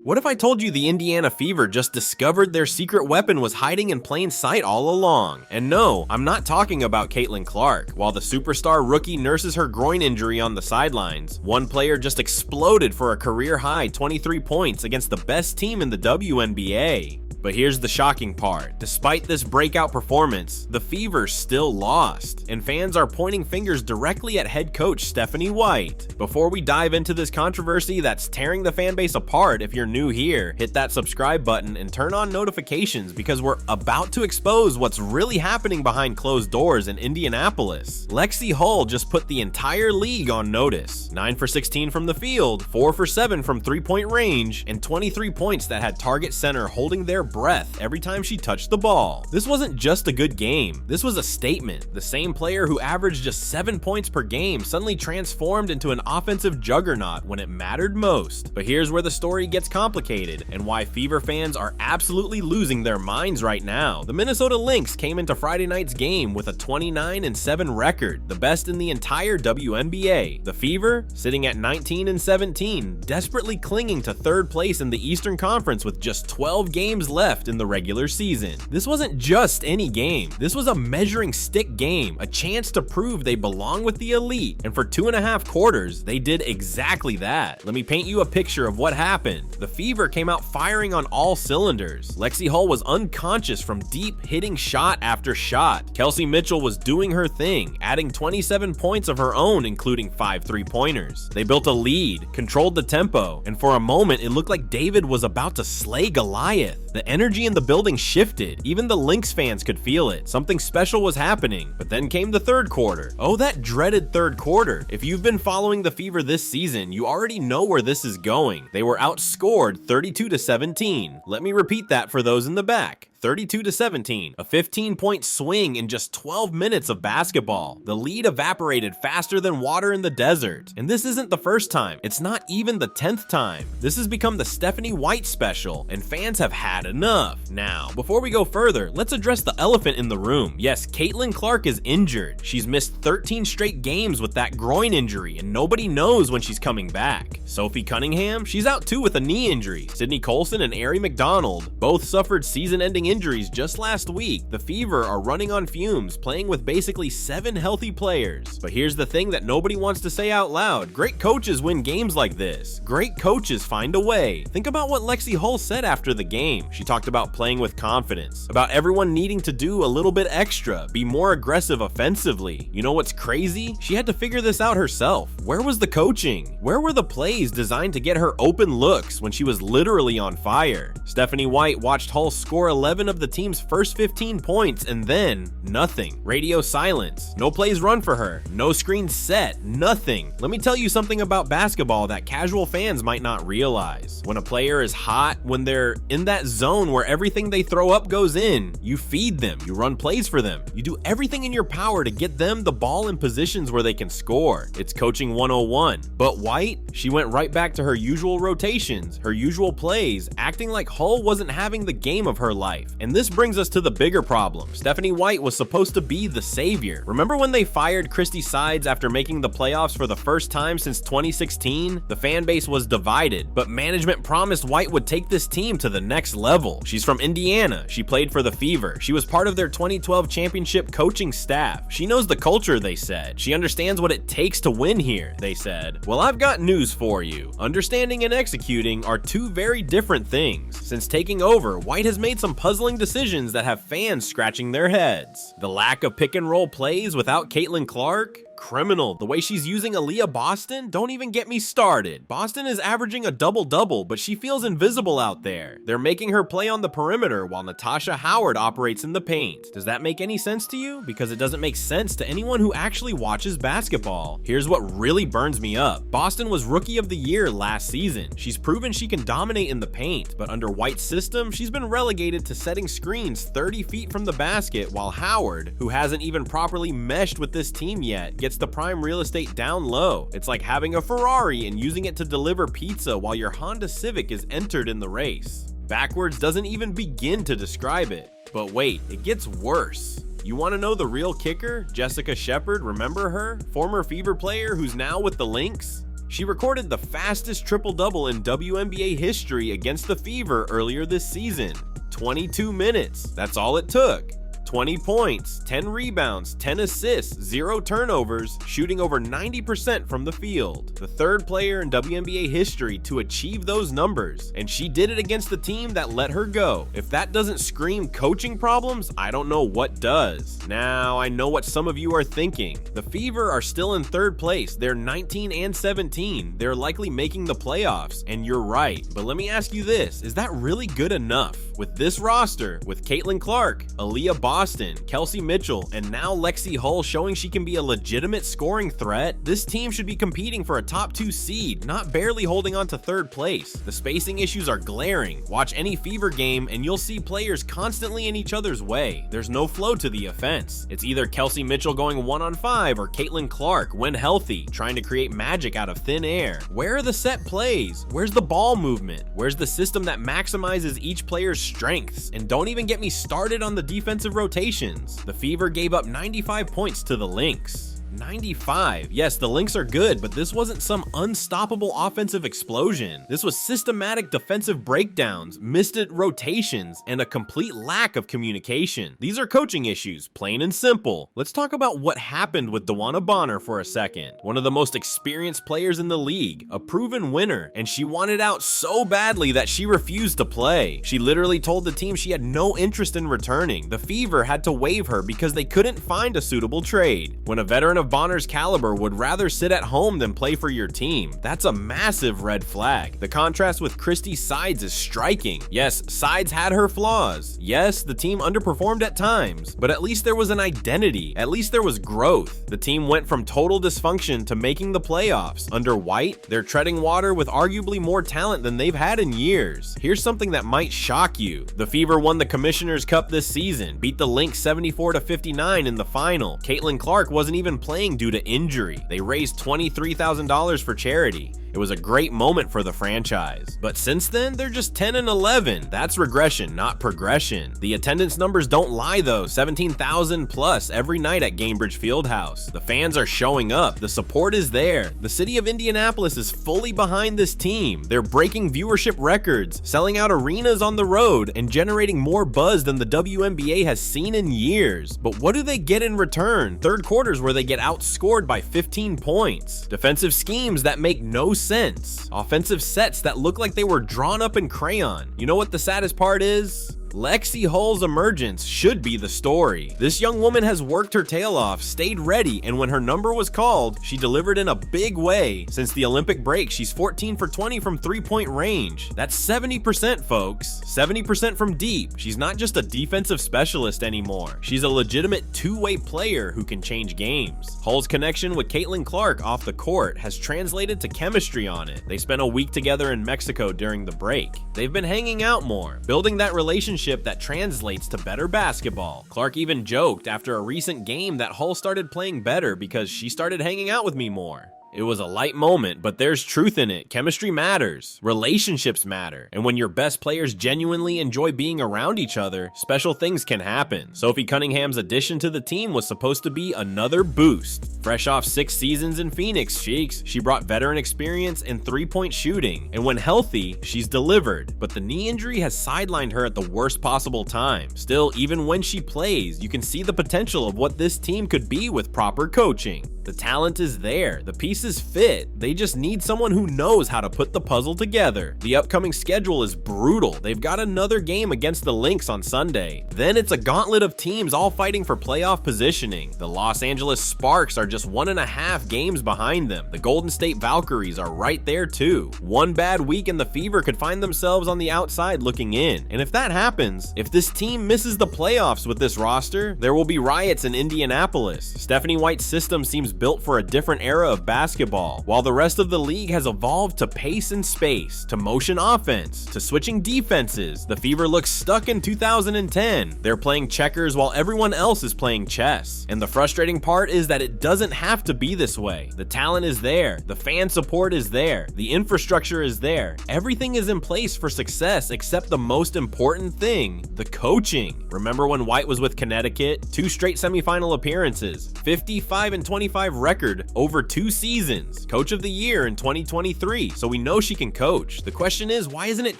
What if I told you the Indiana Fever just discovered their secret weapon was hiding in plain sight all along? And no, I'm not talking about Caitlin Clark. While the superstar rookie nurses her groin injury on the sidelines, one player just exploded for a career-high 23 points against the best team in the WNBA. But here's the shocking part. Despite this breakout performance, the Fever still lost, and fans are pointing fingers directly at head coach Stephanie White. Before we dive into this controversy that's tearing the fan base apart, if you're new here, hit that subscribe button and turn on notifications because we're about to expose what's really happening behind closed doors in Indianapolis. Lexie Hull just put the entire league on notice. 9 for 16 from the field, 4 for 7 from three-point range, and 23 points that had target center holding their breath every time she touched the ball. This wasn't just a good game, this was a statement. The same player who averaged just 7 points per game suddenly transformed into an offensive juggernaut when it mattered most. But here's where the story gets complicated and why Fever fans are absolutely losing their minds right now. The Minnesota Lynx came into Friday night's game with a 29-7 record, the best in the entire WNBA. The Fever, sitting at 19-17, desperately clinging to third place in the Eastern Conference with just 12 games left in the regular season. This wasn't just any game. This was a measuring stick game, a chance to prove they belong with the elite. And for 2.5 quarters, they did exactly that. Let me paint you a picture of what happened. The Fever came out firing on all cylinders. Lexie Hull was unconscious from deep, hitting shot after shot. Kelsey was doing her thing, adding 27 points of her own, including 5 3-pointers. They built a lead, controlled the tempo, and for a moment it looked like David was about to slay Goliath. The energy in the building shifted. Even the Lynx fans could feel it. Something special was happening. But then came the third quarter. Oh, that dreaded third quarter. If you've been following the Fever this season, you already know where this is going. They were outscored 32-17. Let me repeat that for those in the back. 32-17, a 15-point swing in just 12 minutes of basketball. The lead evaporated faster than water in the desert. And this isn't the first time. It's not even the 10th time. This has become the Stephanie White special, and fans have had enough. Now, before we go further, let's address the elephant in the room. Yes, Caitlin Clark is injured. She's missed 13 straight games with that groin injury, and nobody knows when she's coming back. Sophie Cunningham, she's out too with a knee injury. Sydney Colson and Ari McDonald both suffered season-ending injuries just last week. The Fever are running on fumes, playing with basically 7 healthy players. But here's the thing that nobody wants to say out loud. Great coaches win games like this. Great coaches find a way. Think about what Lexie Hull said after the game. She talked about playing with confidence, about everyone needing to do a little bit extra, be more aggressive offensively. You know what's crazy? She had to figure this out herself. Where was the coaching? Where were the plays designed to get her open looks when she was literally on fire? Stephanie White watched Hull score 11 of the team's first 15 points and then nothing. Radio silence. No plays run for her. No screens set. Nothing. Let me tell you something about basketball that casual fans might not realize. When a player is hot, when they're in that zone where everything they throw up goes in, you feed them. You run plays for them. You do everything in your power to get them the ball in positions where they can score. It's coaching 101. But White, she went right back to her usual rotations, her usual plays, acting like Hull wasn't having the game of her life. And this brings us to the bigger problem. Stephanie White was supposed to be the savior. Remember when they fired Christy Sides after making the playoffs for the first time since 2016? The fan base was divided, but management promised White would take this team to the next level. She's from Indiana. She played for the Fever. She was part of their 2012 championship coaching staff. She knows the culture, they said. She understands what it takes to win here, they said. Well, I've got news for you. Understanding and executing are two very different things. Since taking over, White has made some puzzling decisions that have fans scratching their heads. The lack of pick and roll plays without Caitlin Clark? Criminal. The way she's using Aaliyah Boston? Don't even get me started. Boston is averaging a double-double, but she feels invisible out there. They're making her play on the perimeter while Natasha Howard operates in the paint. Does that make any sense to you? Because it doesn't make sense to anyone who actually watches basketball. Here's what really burns me up. Boston was Rookie of the Year last season. She's proven she can dominate in the paint, but under White's system, she's been relegated to setting screens 30 feet from the basket, while Howard, who hasn't even properly meshed with this team yet, gets the prime real estate down low. It's like having a Ferrari and using it to deliver pizza while your Honda Civic is entered in the race. Backwards doesn't even begin to describe it. But wait, it gets worse. You want to know the real kicker? Jessica Shepard, remember her? Former Fever player who's now with the Lynx? She recorded the fastest triple-double in WNBA history against the Fever earlier this season. 22 minutes, that's all it took. 20 points, 10 rebounds, 10 assists, 0 turnovers, shooting over 90% from the field. The third player in WNBA history to achieve those numbers, and she did it against the team that let her go. If that doesn't scream coaching problems, I don't know what does. Now, I know what some of you are thinking. The Fever are still in third place. They're 19 and 17. They're likely making the playoffs, and you're right. But let me ask you this, is that really good enough? With this roster, with Caitlin Clark, Aaliyah Boston, Kelsey Mitchell, and now Lexie Hull showing she can be a legitimate scoring threat, this team should be competing for a top 2 seed, not barely holding on to third place. The spacing issues are glaring. Watch any Fever game and you'll see players constantly in each other's way. There's no flow to the offense. It's either Kelsey Mitchell going 1-on-5 or Caitlin Clark, when healthy, trying to create magic out of thin air. Where are the set plays? Where's the ball movement? Where's the system that maximizes each player's strengths? And don't even get me started on the defensive rotations. The Fever gave up 95 points to the Lynx. 95. Yes, the Lynx are good, but this wasn't some unstoppable offensive explosion. This was systematic defensive breakdowns, missed rotations, and a complete lack of communication. These are coaching issues, plain and simple. Let's talk about what happened with DeWanna Bonner for a second. One of the most experienced players in the league, a proven winner, and she wanted out so badly that she refused to play. She literally told the team she had no interest in returning. The Fever had to waive her because they couldn't find a suitable trade. When a veteran of Bonner's caliber would rather sit at home than play for your team, that's a massive red flag. The contrast with Christy Sides is striking. Yes, Sides had her flaws. Yes, the team underperformed at times, but at least there was an identity. At least there was growth. The team went from total dysfunction to making the playoffs. Under White, they're treading water with arguably more talent than they've had in years. Here's something that might shock you. The Fever won the Commissioner's Cup this season, beat the Lynx 74-59 in the final. Caitlin Clark wasn't even playing due to injury. They raised $23,000 for charity. It was a great moment for the franchise. But since then, they're just 10 and 11. That's regression, not progression. The attendance numbers don't lie though, 17,000 plus every night at Gainbridge Fieldhouse. The fans are showing up, the support is there. The city of Indianapolis is fully behind this team. They're breaking viewership records, selling out arenas on the road, and generating more buzz than the WNBA has seen in years. But what do they get in return? Third quarters where they get outscored by 15 points. Defensive schemes that make no sense. Offensive sets that look like they were drawn up in crayon. You know what the saddest part is? Lexie Hull's emergence should be the story. This young woman has worked her tail off, stayed ready, and when her number was called, she delivered in a big way. Since the Olympic break, she's 14 for 20 from three-point range. That's 70%, folks. 70% from deep. She's not just a defensive specialist anymore. She's a legitimate two-way player who can change games. Hull's connection with Caitlin Clark off the court has translated to chemistry on it. They spent a week together in Mexico during the break. They've been hanging out more, building that relationship that translates to better basketball. Clark even joked after a recent game that Hull started playing better because she started hanging out with me more. It was a light moment, but there's truth in it. Chemistry matters. Relationships matter. And when your best players genuinely enjoy being around each other, special things can happen. Sophie Cunningham's addition to the team was supposed to be another boost. Fresh off 6 seasons in Phoenix, Sheiks, she brought veteran experience and three-point shooting. And when healthy, she's delivered. But the knee injury has sidelined her at the worst possible time. Still, even when she plays, you can see the potential of what this team could be with proper coaching. The talent is there. The pieces fit. They just need someone who knows how to put the puzzle together. The upcoming schedule is brutal. They've got another game against the Lynx on Sunday. Then it's a gauntlet of teams all fighting for playoff positioning. The Los Angeles Sparks are just 1.5 games behind them. The Golden State Valkyries are right there too. One bad week and the Fever could find themselves on the outside looking in. And if that happens, if this team misses the playoffs with this roster, there will be riots in Indianapolis. Stephanie White's system seems built for a different era of basketball, while the rest of the league has evolved to pace and space, to motion offense, to switching defenses. The Fever looks stuck in 2010. They're playing checkers while everyone else is playing chess. And the frustrating part is that it doesn't have to be this way. The talent is there, the fan support is there, the infrastructure is there. Everything is in place for success except the most important thing, the coaching. Remember when White was with Connecticut? 2 straight semifinal appearances, 55 and 25 25 record over 2 seasons, Coach of the Year in 2023, so we know she can coach. The question is, why isn't it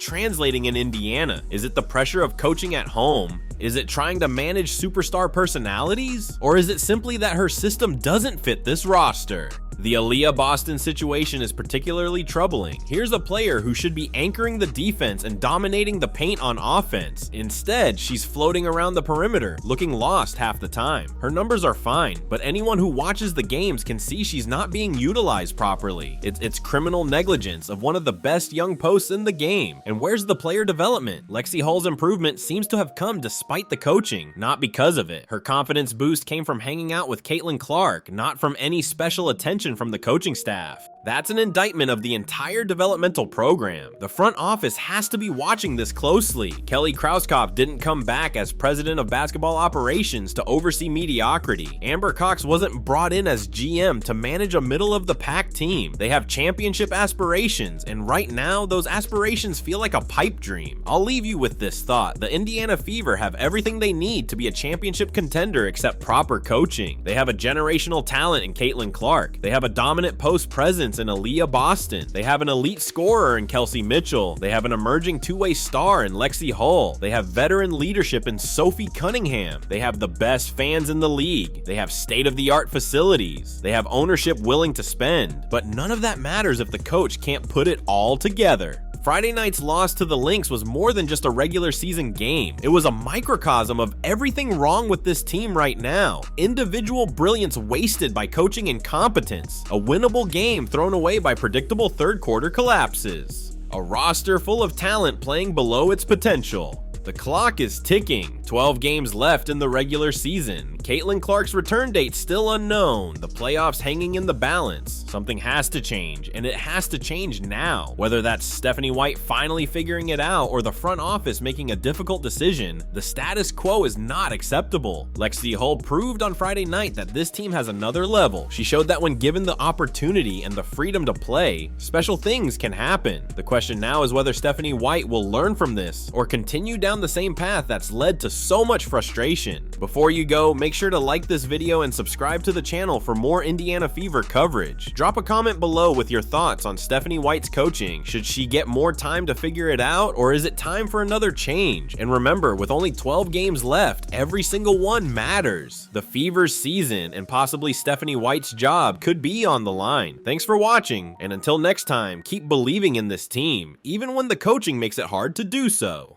translating in Indiana? Is it the pressure of coaching at home? Is it trying to manage superstar personalities? Or is it simply that her system doesn't fit this roster? The Aaliyah Boston situation is particularly troubling. Here's a player who should be anchoring the defense and dominating the paint on offense. Instead, she's floating around the perimeter, looking lost half the time. Her numbers are fine, but anyone who watches the games can see she's not being utilized properly. It's criminal negligence of one of the best young posts in the game. And where's the player development? Lexie Hull's improvement seems to have come despite the coaching, not because of it. Her confidence boost came from hanging out with Caitlin Clark, not from any special attention from the coaching staff. That's an indictment of the entire developmental program. The front office has to be watching this closely. Kelly Krauskopf didn't come back as president of basketball operations to oversee mediocrity. Amber Cox wasn't brought in as GM to manage a middle-of-the-pack team. They have championship aspirations, and right now, those aspirations feel like a pipe dream. I'll leave you with this thought. The Indiana Fever have everything they need to be a championship contender except proper coaching. They have a generational talent in Caitlin Clark. They have a dominant post presence in Aaliyah Boston. They have an elite scorer in Kelsey Mitchell. They have an emerging two-way star in Lexie Hull. They have veteran leadership in Sophie Cunningham. They have the best fans in the league. They have state-of-the-art facilities. They have ownership willing to spend. But none of that matters if the coach can't put it all together. Friday night's loss to the Lynx was more than just a regular season game. It was a microcosm of everything wrong with this team right now. Individual brilliance wasted by coaching incompetence. A winnable game thrown away by predictable third quarter collapses. A roster full of talent playing below its potential. The clock is ticking. 12 games left in the regular season. Caitlin Clark's return date still unknown. The playoffs hanging in the balance. Something has to change, and it has to change now. Whether that's Stephanie White finally figuring it out or the front office making a difficult decision, the status quo is not acceptable. Lexi Hull proved on Friday night that this team has another level. She showed that when given the opportunity and the freedom to play, special things can happen. The question now is whether Stephanie White will learn from this or continue down the same path that's led to so much frustration. Before you go, make sure to like this video and subscribe to the channel for more Indiana Fever coverage. Drop a comment below with your thoughts on Stephanie White's coaching. Should she get more time to figure it out, or is it time for another change? And remember, with only 12 games left, every single one matters. The Fever's season and possibly Stephanie White's job could be on the line. Thanks for watching, and until next time, keep believing in this team, even when the coaching makes it hard to do so.